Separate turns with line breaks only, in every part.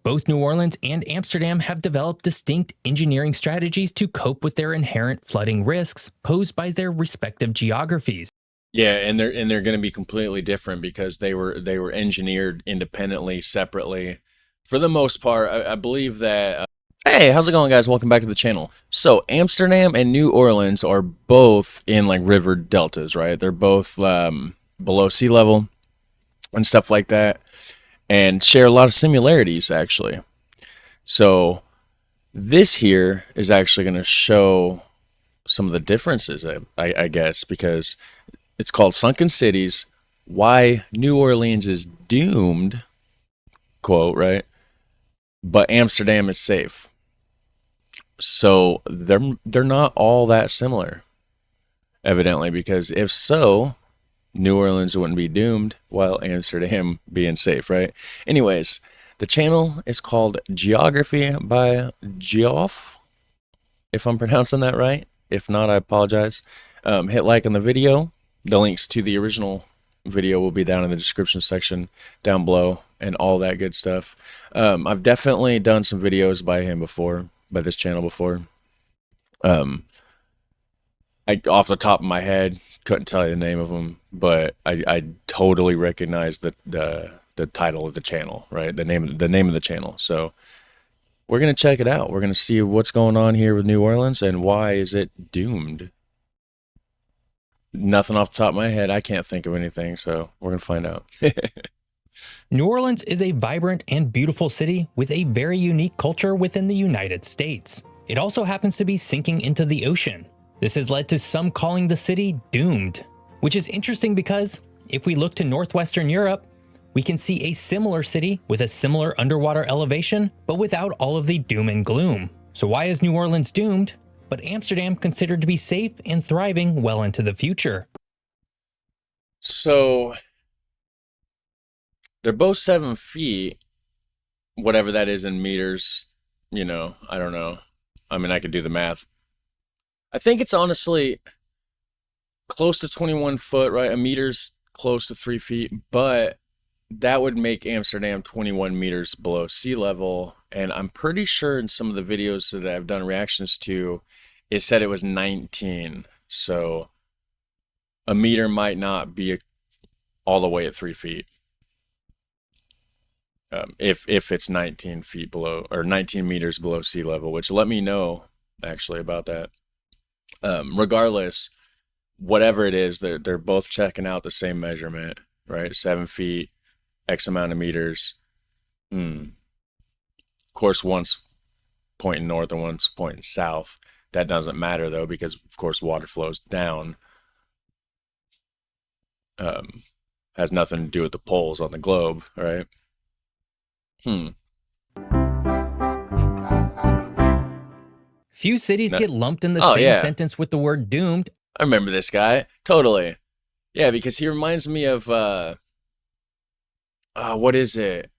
Both New Orleans and Amsterdam have developed distinct engineering strategies to cope with their inherent flooding risks posed by their respective geographies.
Yeah, and they're going to be completely different because they were engineered independently, separately. For the most part, I believe that. Hey, how's it going, guys? Welcome back to the channel. So Amsterdam and New Orleans are both in like river deltas, right? They're both below sea level and stuff like that, and share a lot of similarities actually. So this here is actually going to show some of the differences, I guess, because it's called Sunken Cities, Why New Orleans is Doomed, quote, right? But Amsterdam is safe. So they're not all that similar, evidently, because if so, New Orleans wouldn't be doomed while Amsterdam being safe, right? Anyways, the channel is called Geography by Geoff, if I'm pronouncing that right. If not, I apologize. Hit like on the video. The links to the original video will be down in the description section down below and all that good stuff. I've definitely done some videos by him before, by this channel before. I off the top of my head couldn't tell you the name of them, but I totally recognize the title of the channel, right? The name of the channel. So we're gonna check it out. We're gonna see what's going on here with New Orleans and why is it doomed. Nothing off the top of my head. I can't think of anything, so we're gonna find out.
New Orleans is a vibrant and beautiful city with a very unique culture within the United States. It also happens to be sinking into the ocean. This has led to some calling the city doomed, which is interesting because if we look to northwestern Europe, we can see a similar city with a similar underwater elevation, but without all of the doom and gloom. So why is New Orleans doomed, but Amsterdam considered to be safe and thriving well into the future?
So they're both 7 feet, whatever that is in meters. You know, I don't know. I mean, I could do the math. I think it's honestly close to 21 foot, right? A meter's close to 3 feet, but that would make Amsterdam 21 meters below sea level. And I'm pretty sure in some of the videos that I've done reactions to, it said it was 19. So a meter might not be all the way at 3 feet. If it's 19 feet below, or 19 meters below sea level, which let me know actually about that. Regardless, whatever it is, they're both checking out the same measurement, right? 7 feet, X amount of meters. Of course, one's pointing north and one's pointing south. That doesn't matter though, because of course water flows down. Has nothing to do with the poles on the globe, right?
Few cities get lumped in the same sentence with the word doomed.
I remember this guy. Totally. Yeah, because he reminds me of, what is it?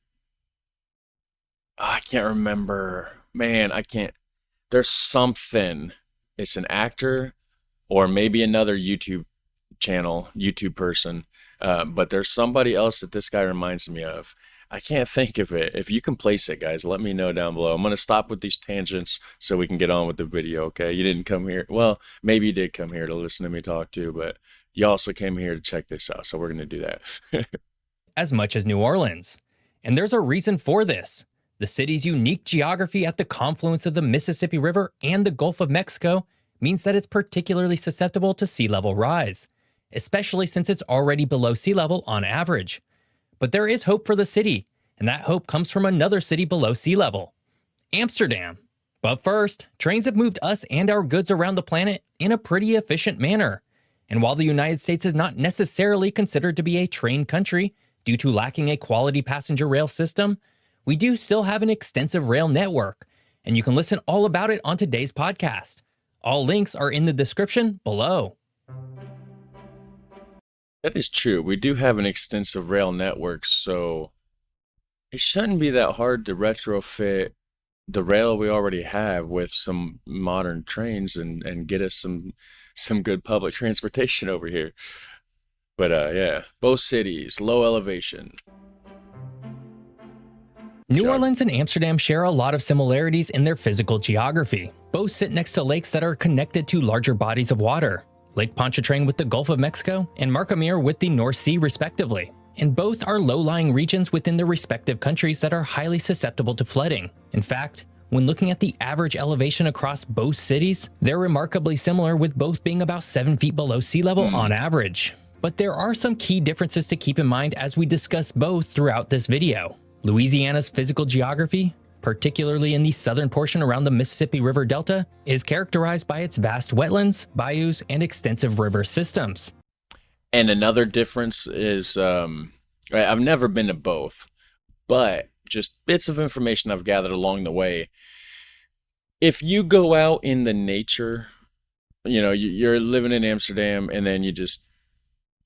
I can't remember. Man, I can't. There's something. It's an actor or maybe another YouTube channel, YouTube person. But there's somebody else that this guy reminds me of. I can't think of it. If you can place it, guys, let me know down below. I'm going to stop with these tangents so we can get on with the video, okay? You didn't come here. Well, maybe you did come here to listen to me talk too, but you also came here to check this out, so we're going to do that.
As much as New Orleans. And there's a reason for this. The city's unique geography at the confluence of the Mississippi River and the Gulf of Mexico means that it's particularly susceptible to sea level rise, especially since it's already below sea level on average. But there is hope for the city, and that hope comes from another city below sea level, Amsterdam. But first, trains have moved us and our goods around the planet in a pretty efficient manner. And while the United States is not necessarily considered to be a train country due to lacking a quality passenger rail system, we do still have an extensive rail network, and you can listen all about it on today's podcast. All links are in the description below.
That is true. We do have an extensive rail network, so it shouldn't be that hard to retrofit the rail we already have with some modern trains and get us some good public transportation over here. But yeah, both cities, low elevation.
New Orleans and Amsterdam share a lot of similarities in their physical geography. Both sit next to lakes that are connected to larger bodies of water, Lake Pontchartrain with the Gulf of Mexico and Markham with the North Sea respectively. And both are low-lying regions within their respective countries that are highly susceptible to flooding. In fact, when looking at the average elevation across both cities, they're remarkably similar, with both being about 7 feet below sea level on average. But there are some key differences to keep in mind as we discuss both throughout this video. Louisiana's physical geography, particularly in the southern portion around the Mississippi River Delta, is characterized by its vast wetlands, bayous, and extensive river systems.
And another difference is, I've never been to both, but just bits of information I've gathered along the way. If you go out in the nature, you know, you're living in Amsterdam and then you just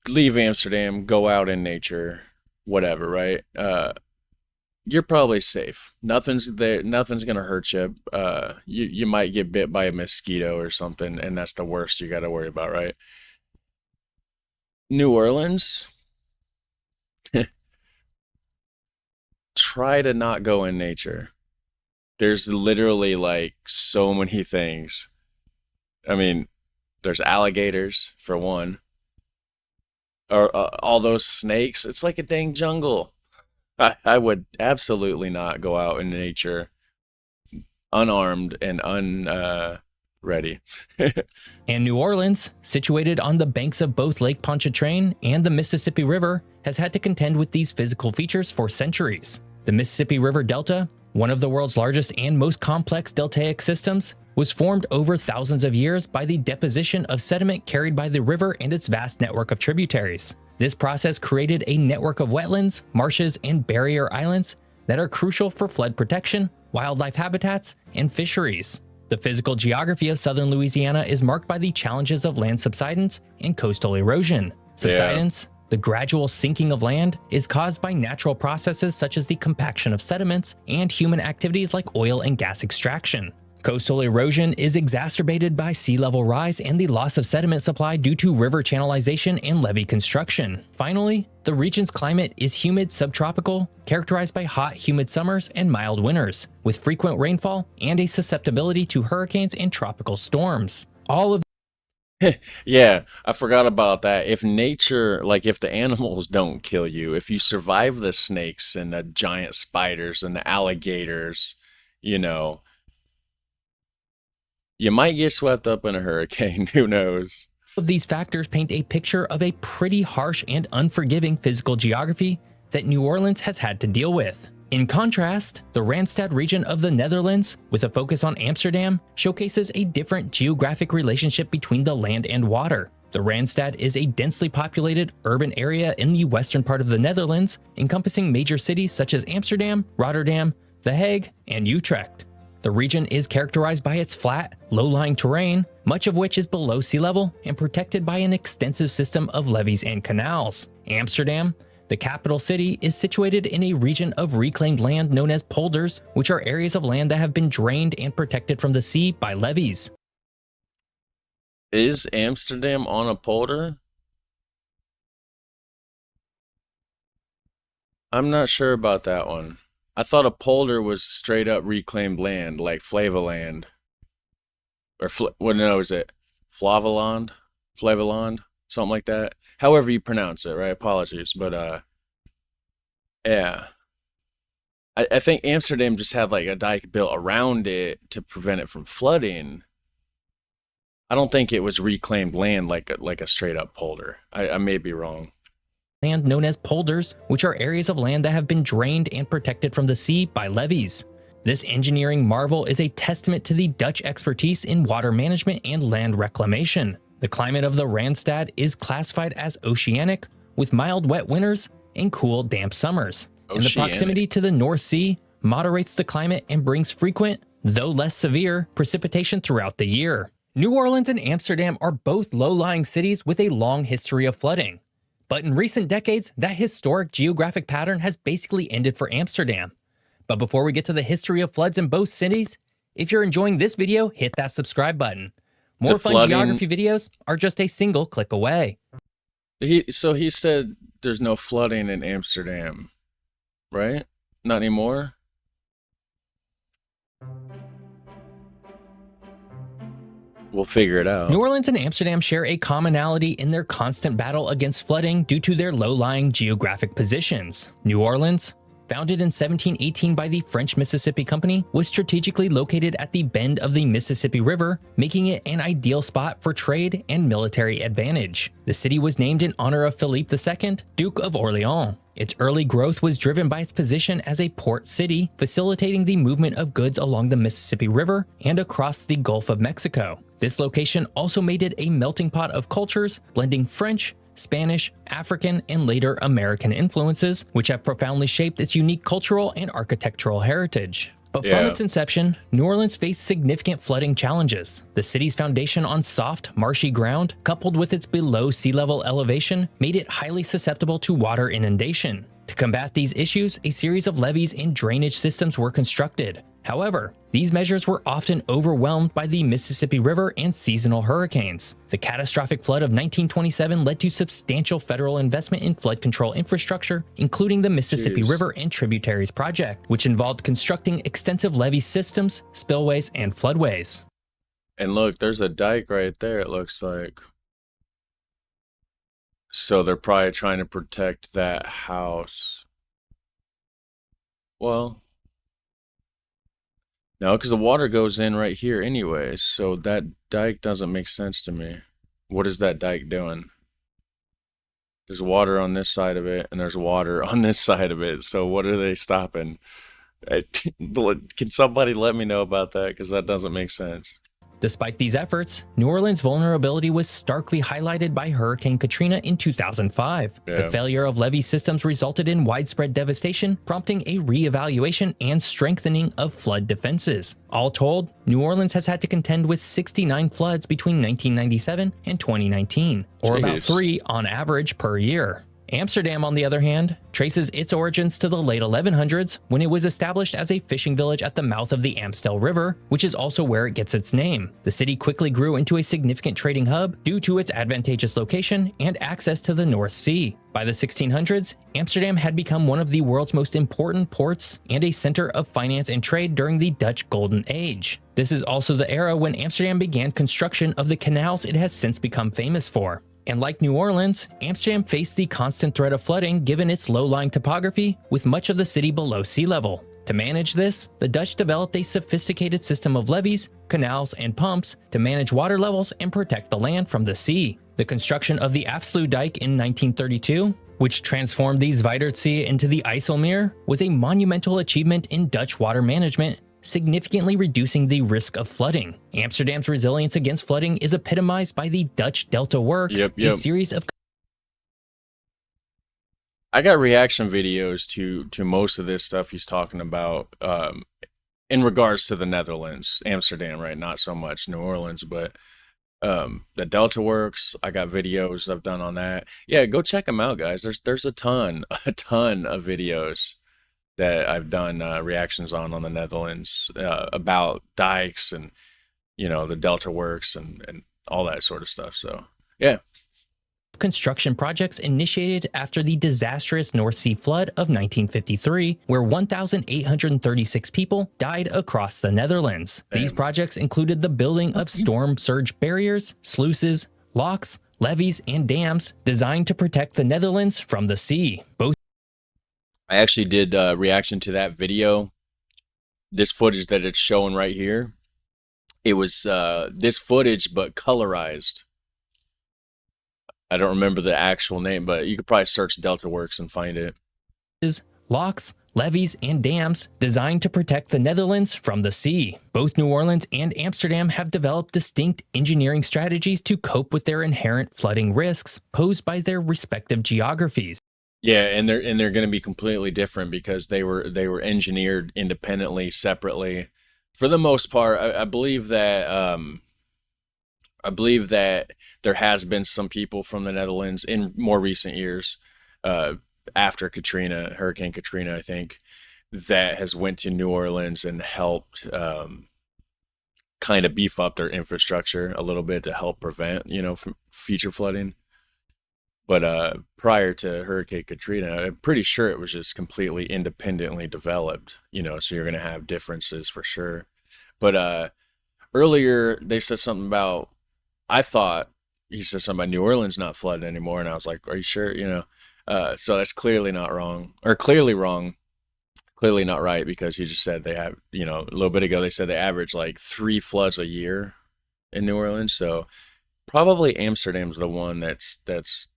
leave Amsterdam, go out in nature, whatever, right? You're probably safe. Nothing's there. Nothing's gonna hurt you. You might get bit by a mosquito or something, and that's the worst you got to worry about, right? New Orleans, try to not go in nature. There's literally like so many things. I mean, there's alligators for one, or all those snakes. It's like a dang jungle. I would absolutely not go out in nature unarmed and unready.
And New Orleans, situated on the banks of both Lake Pontchartrain and the Mississippi River, has had to contend with these physical features for centuries. The Mississippi River Delta, one of the world's largest and most complex deltaic systems, was formed over thousands of years by the deposition of sediment carried by the river and its vast network of tributaries. This process created a network of wetlands, marshes, and barrier islands that are crucial for flood protection, wildlife habitats, and fisheries. The physical geography of southern Louisiana is marked by the challenges of land subsidence and coastal erosion. Subsidence, the gradual sinking of land, is caused by natural processes such as the compaction of sediments and human activities like oil and gas extraction. Coastal erosion is exacerbated by sea level rise and the loss of sediment supply due to river channelization and levee construction. Finally, the region's climate is humid subtropical, characterized by hot, humid summers and mild winters, with frequent rainfall and a susceptibility to hurricanes and tropical storms. All of
Yeah, I forgot about that. If nature, like if the animals don't kill you, if you survive the snakes and the giant spiders and the alligators, you know, you might get swept up in a hurricane. Who knows?
these factors paint a picture of a pretty harsh and unforgiving physical geography that New Orleans has had to deal with. In contrast, the Randstad region of the Netherlands, with a focus on Amsterdam, showcases a different geographic relationship between the land and water. The Randstad is a densely populated urban area in the western part of the Netherlands, encompassing major cities such as Amsterdam, Rotterdam, The Hague, and Utrecht. The region is characterized by its flat, low-lying terrain, much of which is below sea level and protected by an extensive system of levees and canals. Amsterdam, the capital city, is situated in a region of reclaimed land known as polders, which are areas of land that have been drained and protected from the sea by levees.
Is Amsterdam on a polder? I'm not sure about that one. I thought a polder was straight up reclaimed land, like Flavaland. Or, what no, is it? Flavaland? Flavaland? Something like that. However you pronounce it, right? Apologies. But, yeah. I think Amsterdam just had like a dike built around it to prevent it from flooding. I don't think it was reclaimed land like a straight up polder. I may be wrong.
Land known as polders, which are areas of land that have been drained and protected from the sea by levees. This engineering marvel is a testament to the Dutch expertise in water management and land reclamation. The climate of the Randstad is classified as oceanic, with mild wet winters and cool damp summers. And the proximity to the North Sea moderates the climate and brings frequent, though less severe, precipitation throughout the year. New Orleans and Amsterdam are both low-lying cities with a long history of flooding. But in recent decades, that historic geographic pattern has basically ended for Amsterdam. But before we get to the history of floods in both cities, if you're enjoying this video, hit that subscribe button. More fun geography videos are just a single click away.
So he said there's no flooding in Amsterdam, right? Not anymore? We'll figure it out.
New Orleans and Amsterdam share a commonality in their constant battle against flooding due to their low-lying geographic positions. New Orleans, founded in 1718 by the French Mississippi Company, was strategically located at the bend of the Mississippi River, making it an ideal spot for trade and military advantage. The city was named in honor of Philippe II, Duke of Orleans. Its early growth was driven by its position as a port city, facilitating the movement of goods along the Mississippi River and across the Gulf of Mexico. This location also made it a melting pot of cultures, blending French, Spanish, African, and later American influences, which have profoundly shaped its unique cultural and architectural heritage. But from its inception, New Orleans faced significant flooding challenges. The city's foundation on soft, marshy ground, coupled with its below sea level elevation, made it highly susceptible to water inundation. To combat these issues, a series of levees and drainage systems were constructed. However, these measures were often overwhelmed by the Mississippi River and seasonal hurricanes. The catastrophic flood of 1927 led to substantial federal investment in flood control infrastructure, including the Mississippi River and Tributaries Project, which involved constructing extensive levee systems, spillways, and floodways.
And look, there's a dike right there, it looks like. So they're probably trying to protect that house. Well, no, because the water goes in right here anyways, so that dike doesn't make sense to me. What is that dike doing? There's water on this side of it, and there's water on this side of it, so what are they stopping? Can somebody let me know about that, because that doesn't make sense.
Despite these efforts, New Orleans' vulnerability was starkly highlighted by Hurricane Katrina in 2005. The failure of levee systems resulted in widespread devastation, prompting a re-evaluation and strengthening of flood defenses. All told, New Orleans has had to contend with 69 floods between 1997 and 2019, or about 3 on average per year. Amsterdam, on the other hand, traces its origins to the late 1100s when it was established as a fishing village at the mouth of the Amstel River, which is also where it gets its name. The city quickly grew into a significant trading hub due to its advantageous location and access to the North Sea. By the 1600s, Amsterdam had become one of the world's most important ports and a center of finance and trade during the Dutch Golden Age. This is also the era when Amsterdam began construction of the canals it has since become famous for. And like New Orleans, Amsterdam faced the constant threat of flooding given its low-lying topography, with much of the city below sea level. To manage this, the Dutch developed a sophisticated system of levees, canals, and pumps to manage water levels and protect the land from the sea. The construction of the Afsluitdijk in 1932, which transformed the Zuiderzee into the IJsselmeer, was a monumental achievement in Dutch water management, significantly reducing the risk of flooding. Amsterdam's resilience against flooding is epitomized by the Dutch Delta Works, a series of...
I got reaction videos to most of this stuff he's talking about in regards to the Netherlands, Amsterdam, right? Not so much New Orleans, but the Delta Works. I got videos I've done on that. Yeah, go check them out, guys. There's a ton of videos that I've done reactions on the Netherlands about dikes and, you know, the Delta Works and all that sort of stuff. So, yeah.
Construction projects initiated after the disastrous North Sea flood of 1953, where 1,836 people died across the Netherlands. These projects included the building of storm surge barriers, sluices, locks, levees, and dams designed to protect the Netherlands from the sea.
I actually did a reaction to that video. This footage that it's showing right here, it was this footage but colorized. I don't remember the actual name, but you could probably search Delta Works and find it.
Locks, levees, and dams designed to protect the Netherlands from the sea. Both New Orleans and Amsterdam have developed distinct engineering strategies to cope with their inherent flooding risks posed by their respective geographies.
Yeah, and they're going to be completely different because they were engineered independently, separately. For the most part, I believe that there has been some people from the Netherlands in more recent years, after Katrina, Hurricane Katrina, I think, that has went to New Orleans and helped kind of beef up their infrastructure a little bit to help prevent, you know, from future flooding. But prior to Hurricane Katrina, I'm pretty sure it was just completely independently developed, you know, so you're going to have differences for sure. But earlier they said something about, I thought he said something about New Orleans not flooded anymore, and I was like, are you sure? So that's clearly not wrong, or clearly wrong, clearly not right, because he just said they have, a little bit ago they said they average like 3 floods a year in New Orleans. So probably Amsterdam's the one that's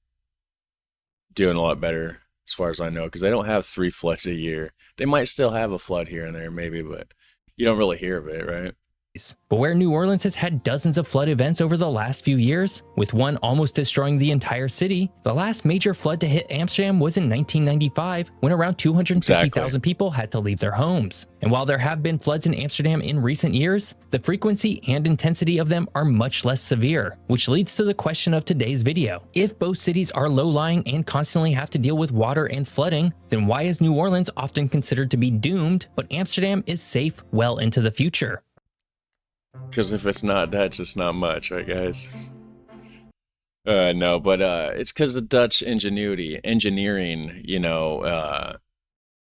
doing a lot better as far as I know, because they don't have 3 floods a year. They might still have a flood here and there, maybe, but you don't really hear of it, right?
But where New Orleans has had dozens of flood events over the last few years, with one almost destroying the entire city, the last major flood to hit Amsterdam was in 1995, when around 250,000 people had to leave their homes. And while there have been floods in Amsterdam in recent years, the frequency and intensity of them are much less severe, which leads to the question of today's video. If both cities are low-lying and constantly have to deal with water and flooding, then why is New Orleans often considered to be doomed, but Amsterdam is safe well into the future?
Because if it's not Dutch, it's not much, right, guys? No, but it's because the Dutch engineering,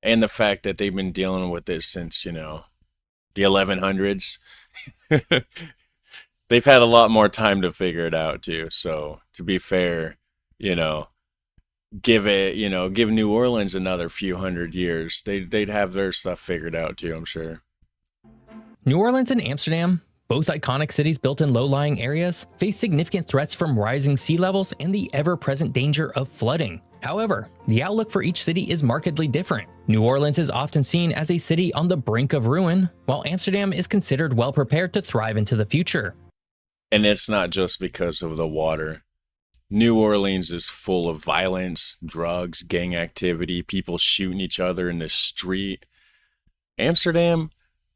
and the fact that they've been dealing with this since, the 1100s. They've had a lot more time to figure it out, too. So, to be fair, give New Orleans another few hundred years. They'd have their stuff figured out, too, I'm sure.
New Orleans and Amsterdam, both iconic cities built in low-lying areas, face significant threats from rising sea levels and the ever-present danger of flooding. However, the outlook for each city is markedly different. New Orleans is often seen as a city on the brink of ruin, while Amsterdam is considered well-prepared to thrive into the future.
And it's not just because of the water. New Orleans is full of violence, drugs, gang activity, people shooting each other in the street. Amsterdam,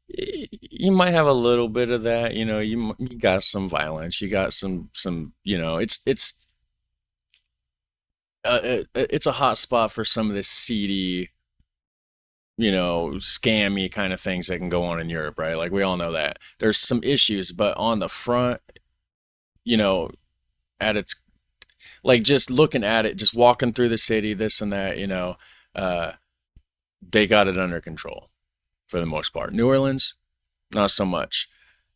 you might have a little bit of that, you got some violence, you got some, it's a hot spot for some of the seedy, scammy kind of things that can go on in Europe, right? Like, we all know that there's some issues, but on the front, at its, like, just looking at it, just walking through the city, this and that, they got it under control. For the most part. New Orleans, not so much.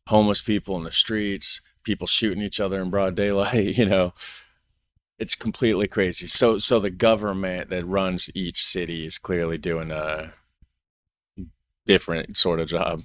Homeless people in the streets, people shooting each other in broad daylight, it's completely crazy. So the government that runs each city is clearly doing a different sort of job.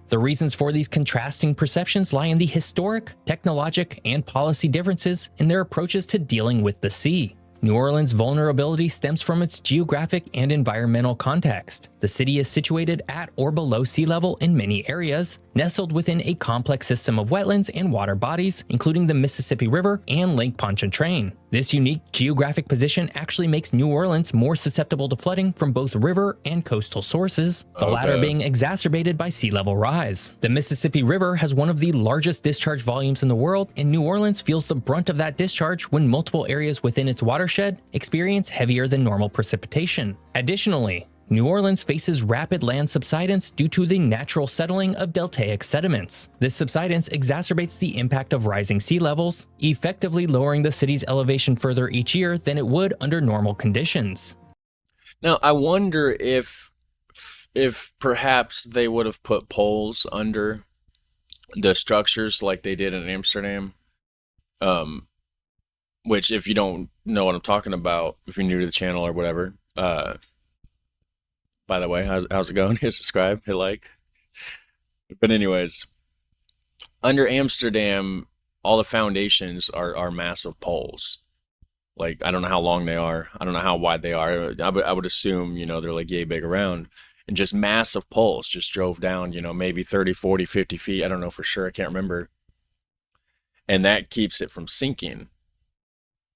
The reasons for these contrasting perceptions lie in the historic, technologic, and policy differences in their approaches to dealing with the sea. New Orleans' vulnerability stems from its geographic and environmental context. The city is situated at or below sea level in many areas, nestled within a complex system of wetlands and water bodies, including the Mississippi River and Lake Pontchartrain. This unique geographic position actually makes New Orleans more susceptible to flooding from both river and coastal sources, the latter being exacerbated by sea level rise. The Mississippi River has one of the largest discharge volumes in the world, and New Orleans feels the brunt of that discharge when multiple areas within its watershed experience heavier than normal precipitation. Additionally, New Orleans faces rapid land subsidence due to the natural settling of deltaic sediments. This subsidence exacerbates the impact of rising sea levels, effectively lowering the city's elevation further each year than it would under normal conditions.
Now, I wonder if perhaps they would have put poles under the structures like they did in Amsterdam, which, if you don't know what I'm talking about, if you're new to the channel or whatever, by the way, how's it going? Hit subscribe, hit like. But anyways, under Amsterdam, all the foundations are massive poles. Like, I don't know how long they are. I don't know how wide they are. I would assume, they're like yay big around. And just massive poles just drove down, maybe 30, 40, 50 feet. I don't know for sure. I can't remember. And that keeps it from sinking.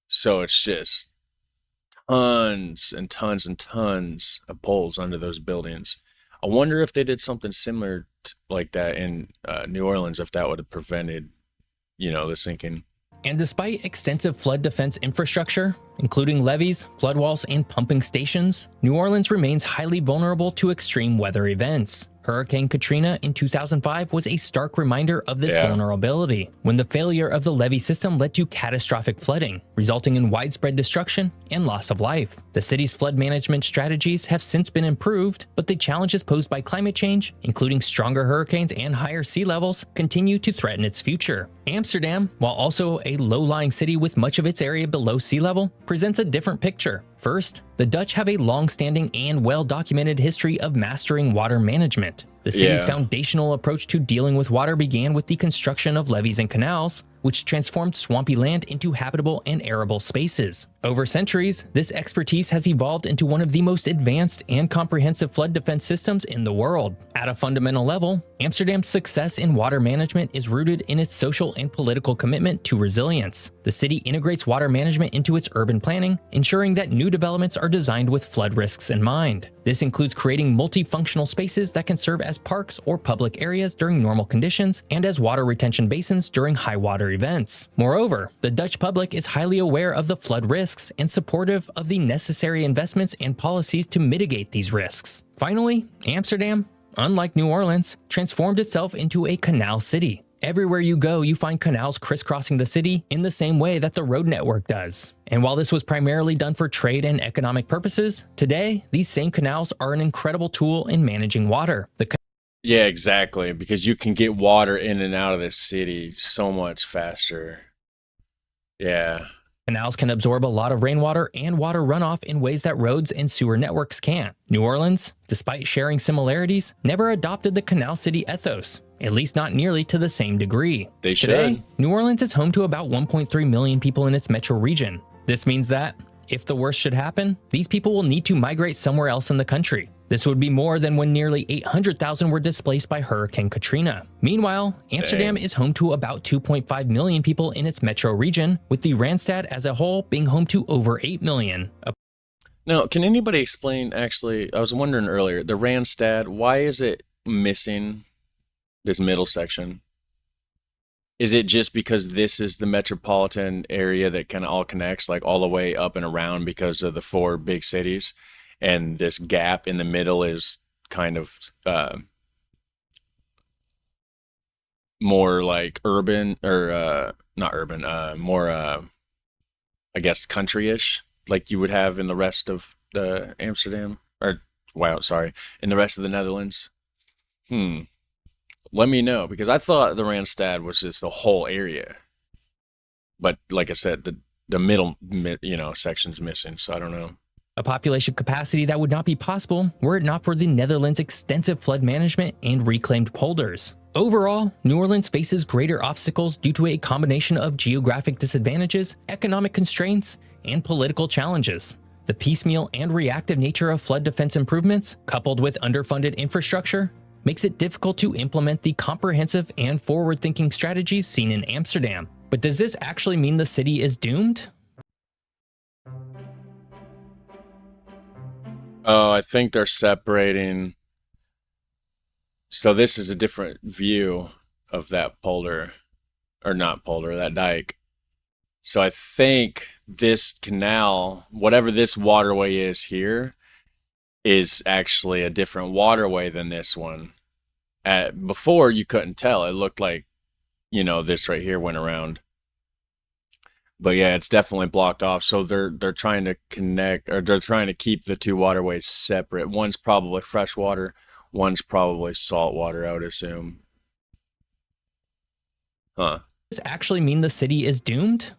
So it's just tons and tons and tons of poles under those buildings. I wonder if they did something similar like that in New Orleans, if that would have prevented, the sinking.
And despite extensive flood defense infrastructure, including levees, flood walls, and pumping stations, New Orleans remains highly vulnerable to extreme weather events. Hurricane Katrina in 2005 was a stark reminder of this vulnerability, when the failure of the levee system led to catastrophic flooding, resulting in widespread destruction and loss of life. The city's flood management strategies have since been improved, but the challenges posed by climate change, including stronger hurricanes and higher sea levels, continue to threaten its future. Amsterdam, while also a low-lying city with much of its area below sea level, presents a different picture. First, the Dutch have a long-standing and well-documented history of mastering water management. The city's foundational approach to dealing with water began with the construction of levees and canals, which transformed swampy land into habitable and arable spaces. Over centuries, this expertise has evolved into one of the most advanced and comprehensive flood defense systems in the world. At a fundamental level, Amsterdam's success in water management is rooted in its social and political commitment to resilience. The city integrates water management into its urban planning, ensuring that new developments are designed with flood risks in mind. This includes creating multifunctional spaces that can serve as parks or public areas during normal conditions and as water retention basins during high water events. Moreover, the Dutch public is highly aware of the flood risks and supportive of the necessary investments and policies to mitigate these risks. Finally, Amsterdam, unlike New Orleans, transformed itself into a canal city. Everywhere you go, you find canals crisscrossing the city in the same way that the road network does. And while this was primarily done for trade and economic purposes, today, these same canals are an incredible tool in managing water.
Yeah, exactly, because you can get water in and out of this city so much faster. Yeah.
Canals can absorb a lot of rainwater and water runoff in ways that roads and sewer networks can't. New Orleans, despite sharing similarities, never adopted the canal city ethos, at least not nearly to the same degree.
They should.
Today, New Orleans is home to about 1.3 million people in its metro region. This means that, if the worst should happen, these people will need to migrate somewhere else in the country. This would be more than when nearly 800,000 were displaced by Hurricane Katrina. Meanwhile, Amsterdam is home to about 2.5 million people in its metro region, with the Randstad as a whole being home to over 8 million.
Now, can anybody explain, actually, I was wondering earlier, the Randstad, why is it missing this middle section? Is it just because this is the metropolitan area that kind of all connects, like all the way up and around because of the 4 big cities? And this gap in the middle is kind of more like urban, or not urban, more, I guess, country-ish, like you would have in the rest of the Amsterdam, or, wow, sorry, in the rest of the Netherlands. Let me know, because I thought the Randstad was just the whole area. But like I said, the middle, section's missing, so I don't know.
A population capacity that would not be possible were it not for the Netherlands' extensive flood management and reclaimed polders. Overall, New Orleans faces greater obstacles due to a combination of geographic disadvantages, economic constraints, and political challenges. The piecemeal and reactive nature of flood defense improvements, coupled with underfunded infrastructure, makes it difficult to implement the comprehensive and forward-thinking strategies seen in Amsterdam. But does this actually mean the city is doomed?
Oh, I think they're separating. So this is a different view of that polder, or not polder, that dike. So I think this canal, whatever this waterway is here, is actually a different waterway than this one. Before, you couldn't tell. It looked like, this right here went around. But yeah, it's definitely blocked off. So they're trying to connect, or they're trying to keep the 2 waterways separate. One's probably freshwater, one's probably saltwater, I would assume. Huh.
Does this actually mean the city is doomed?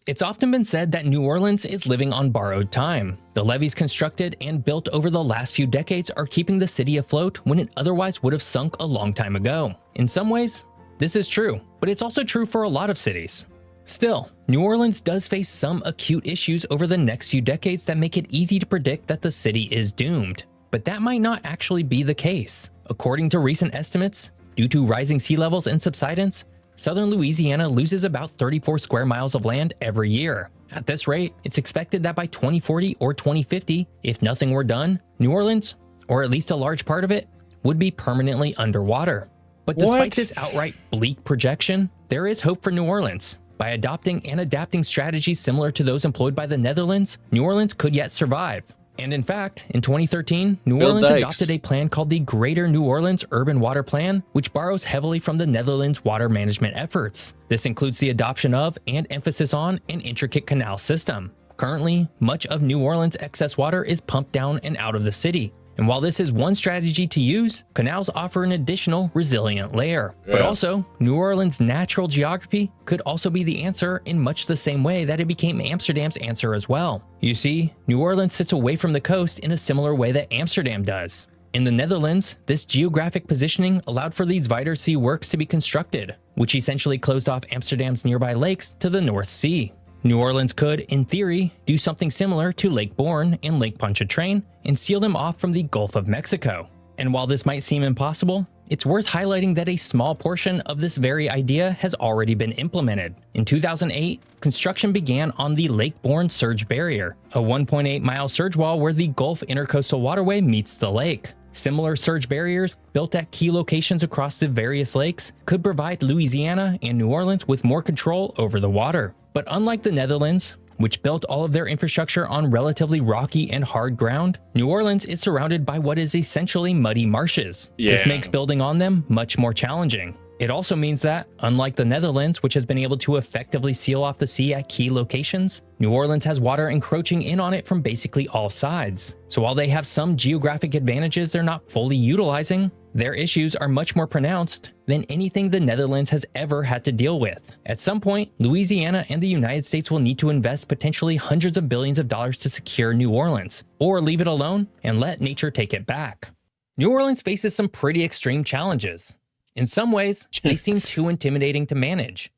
It's often been said that New Orleans is living on borrowed time. The levees constructed and built over the last few decades are keeping the city afloat when it otherwise would have sunk a long time ago. In some ways, this is true, but it's also true for a lot of cities. Still, New Orleans does face some acute issues over the next few decades that make it easy to predict that the city is doomed. But that might not actually be the case. According to recent estimates, due to rising sea levels and subsidence, southern Louisiana loses about 34 square miles of land every year. At this rate, it's expected that by 2040 or 2050, if nothing were done, New Orleans, or at least a large part of it, would be permanently underwater. But despite
What?
this outright bleak projection, there is hope for New Orleans. By adopting and adapting strategies similar to those employed by the Netherlands, New Orleans could yet survive. And in fact, in 2013, New
Build
Orleans
dikes.
adopted a plan called the Greater New Orleans Urban Water Plan, which borrows heavily from the Netherlands' water management efforts. This includes the adoption of and emphasis on an intricate canal system. Currently, much of New Orleans' excess water is pumped down and out of the city. And while this is one strategy to use, canals offer an additional resilient layer. But also, New Orleans' natural geography could also be the answer in much the same way that it became Amsterdam's answer as well. You see, New Orleans sits away from the coast in a similar way that Amsterdam does. In the Netherlands, this geographic positioning allowed for these Zuiderzee works to be constructed, which essentially closed off Amsterdam's nearby lakes to the North Sea. New Orleans could, in theory, do something similar to Lake Borgne and Lake Pontchartrain and seal them off from the Gulf of Mexico. And while this might seem impossible, it's worth highlighting that a small portion of this very idea has already been implemented. In 2008, construction began on the Lake Borgne Surge Barrier, a 1.8-mile surge wall where the Gulf Intercoastal Waterway meets the lake. Similar surge barriers, built at key locations across the various lakes, could provide Louisiana and New Orleans with more control over the water. But unlike the Netherlands, which built all of their infrastructure on relatively rocky and hard ground, New Orleans is surrounded by what is essentially muddy marshes. This makes building on them much more challenging. It also means that, unlike the Netherlands, which has been able to effectively seal off the sea at key locations, New Orleans has water encroaching in on it from basically all sides. So while they have some geographic advantages they're not fully utilizing, their issues are much more pronounced than anything the Netherlands has ever had to deal with. At some point, Louisiana and the United States will need to invest potentially hundreds of billions of dollars to secure New Orleans, or leave it alone and let nature take it back. New Orleans faces some pretty extreme challenges. In some ways, they seem too intimidating to manage.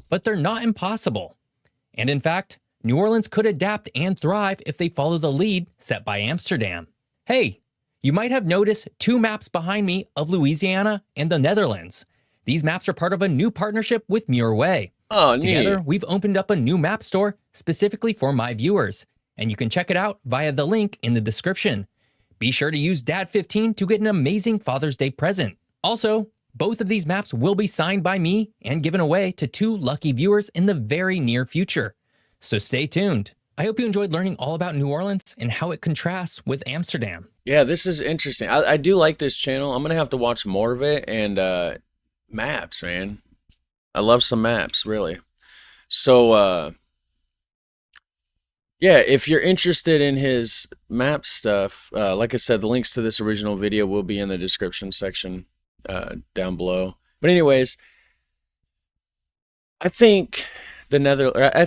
But they're not impossible. And in fact, New Orleans could adapt and thrive if they follow the lead set by Amsterdam. Hey, you might have noticed two maps behind me of Louisiana and the Netherlands. These maps are part of a new partnership with Muirway.
Oh, neat.
Together, we've opened up a new map store specifically for my viewers, and you can check it out via the link in the description. Be sure to use Dad15 to get an amazing Father's Day present. Also, both of these maps will be signed by me and given away to 2 lucky viewers in the very near future. So stay tuned. I hope you enjoyed learning all about New Orleans and how it contrasts with Amsterdam.
Yeah, this is interesting. I do like this channel. I'm going to have to watch more of it. And maps, man. I love some maps, really. So, yeah, if you're interested in his map stuff, like I said, the links to this original video will be in the description section down below. But anyways, I think I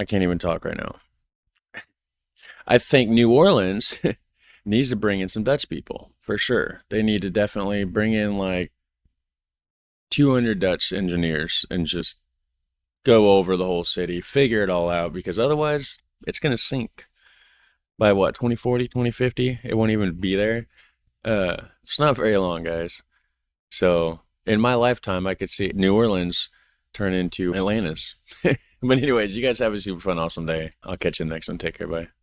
can't even talk right now. I think New Orleans needs to bring in some Dutch people, for sure. They need to definitely bring in like 200 Dutch engineers and just go over the whole city, figure it all out, because otherwise it's going to sink by what, 2040, 2050? It won't even be there. It's not very long, guys. So in my lifetime, I could see New Orleans turn into Atlantis. But anyways, you guys have a super fun, awesome day. I'll catch you next one. Take care. Bye.